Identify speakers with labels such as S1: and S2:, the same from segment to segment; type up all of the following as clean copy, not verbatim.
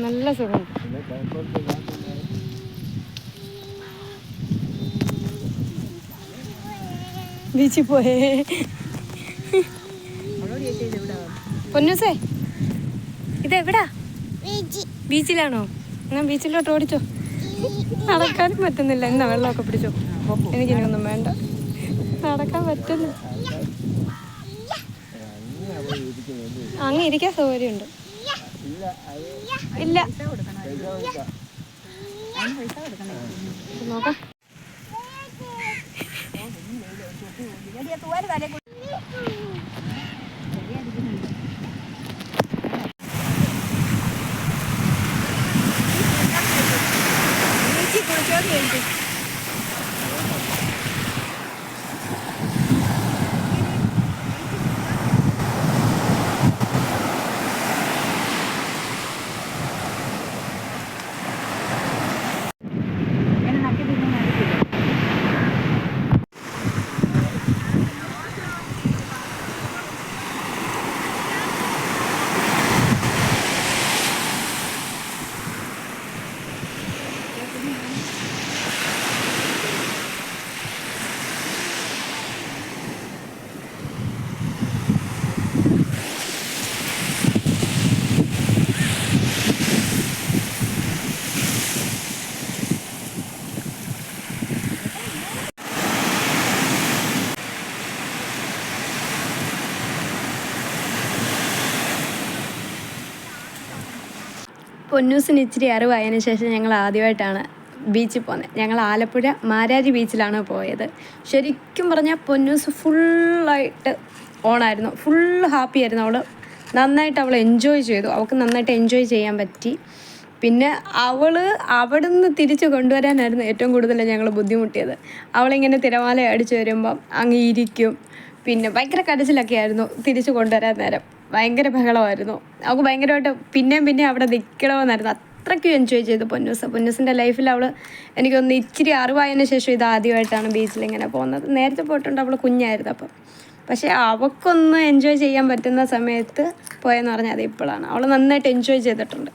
S1: നല്ല സുഖം. ബീച്ചിൽ പോയേ പൊന്നൂസേ, ഇതെവിടാ? ബീച്ചിലാണോ? എന്നാ ബീച്ചിലോട്ട് ഓടിച്ചോ. നടക്കാനും പറ്റുന്നില്ല. എന്നാ വെള്ളമൊക്കെ പിടിച്ചോ. എനിക്കിനൊന്നും വേണ്ട, നടക്കാൻ പറ്റുന്നു. അങ്ങ് ഇരിക്കാൻ സൗകര്യമുണ്ട്. ഇല്ല, നോക്കാം. പൊന്നൂസിന് ഇച്ചിരി അറിവായതിനു ശേഷം ഞങ്ങൾ ആദ്യമായിട്ടാണ് ബീച്ചിൽ പോകുന്നത്. ഞങ്ങൾ ആലപ്പുഴ മാരാരി ബീച്ചിലാണ് പോയത്. ശരിക്കും പറഞ്ഞാൽ പൊന്നൂസ് ഫുള്ളായിട്ട് ഓണായിരുന്നു, ഫുൾ ഹാപ്പി ആയിരുന്നു. നന്നായിട്ട് അവൾ എൻജോയ് ചെയ്തു. അവൾക്ക് നന്നായിട്ട് എൻജോയ് ചെയ്യാൻ പറ്റി. പിന്നെ അവിടെ നിന്ന് തിരിച്ച് കൊണ്ടുവരാനായിരുന്നു ഏറ്റവും കൂടുതൽ ഞങ്ങൾ ബുദ്ധിമുട്ടിയത്. അവളിങ്ങനെ തിരമാല അടിച്ച് വരുമ്പം അങ്ങ് ഇരിക്കും. പിന്നെ ഭയങ്കര കരച്ചിലൊക്കെ ആയിരുന്നു തിരിച്ച് കൊണ്ടുവരാൻ നേരം. ഭയങ്കര ബഹളമായിരുന്നു. അവൾക്ക് ഭയങ്കരമായിട്ട് പിന്നെയും അവിടെ നിൽക്കണമെന്നായിരുന്നു. അത്രയ്ക്കും എൻജോയ് ചെയ്തു പൊന്നൂസിൻ്റെ ലൈഫിൽ. എനിക്കൊന്ന് ഇച്ചിരി അറിവായതിനു ശേഷം ഇതാദ്യമായിട്ടാണ് ബീച്ചിലിങ്ങനെ പോകുന്നത്. നേരത്തെ പോയിട്ടുണ്ട്, അവൾ കുഞ്ഞായിരുന്നു അപ്പം. പക്ഷേ അവൾക്കൊന്ന് എൻജോയ് ചെയ്യാൻ പറ്റുന്ന സമയത്ത് പോയെന്ന് പറഞ്ഞാൽ അത് ഇപ്പോഴാണ്. അവൾ നന്നായിട്ട് എൻജോയ് ചെയ്തിട്ടുണ്ട്.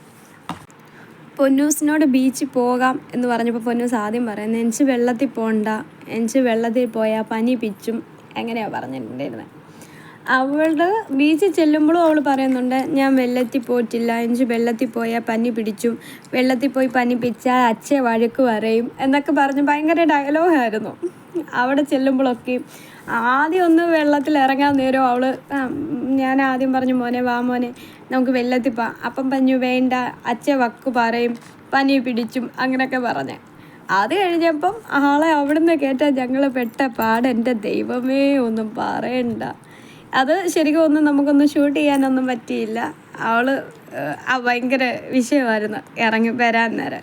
S1: പൊന്നൂസിനോട് ബീച്ചിൽ പോകാം എന്ന് പറഞ്ഞപ്പോൾ പൊന്നൂസ് ആദ്യം പറയുന്നത് എനിക്ക് വെള്ളത്തിൽ പോകണ്ട, എനിക്ക് വെള്ളത്തിൽ പോയാൽ പനി പിച്ചും, എങ്ങനെയാണ് പറഞ്ഞിട്ടുണ്ടായിരുന്നത്. അവളുടെ ബീച്ചിൽ ചെല്ലുമ്പോഴും അവൾ പറയുന്നുണ്ട് ഞാൻ വെള്ളത്തിൽ പോയിട്ടില്ല, എനിക്ക് വെള്ളത്തിൽ പോയാൽ പനി പിടിച്ചും, വെള്ളത്തിൽ പോയി പനി പിടിച്ചാൽ അച്ഛൻ വഴക്ക് പറയും എന്നൊക്കെ പറഞ്ഞ് ഭയങ്കര ഡയലോഗായിരുന്നു അവിടെ ചെല്ലുമ്പോഴൊക്കെയും. ആദ്യം ഒന്ന് വെള്ളത്തിൽ ഇറങ്ങാൻ നേരം ഞാൻ ആദ്യം പറഞ്ഞു മോനെ വാ മോനെ നമുക്ക് വെള്ളത്തിൽ പോവാം. അപ്പം പറഞ്ഞു വേണ്ട, അച്ഛൻ വക്ക് പറയും, പനി പിടിച്ചും അങ്ങനെയൊക്കെ പറഞ്ഞ്. അത് കഴിഞ്ഞപ്പം ആളെ അവിടുന്ന് കേട്ടാൽ ഞങ്ങൾ പെട്ട പാട് എൻ്റെ ദൈവമേ ഒന്നും പറയണ്ട. അത് ശരിക്കും നമുക്കൊന്നും ഷൂട്ട് ചെയ്യാനൊന്നും പറ്റിയില്ല. ഭയങ്കര വിഷയമായിരുന്നു ഇറങ്ങി വരാൻ നേരം.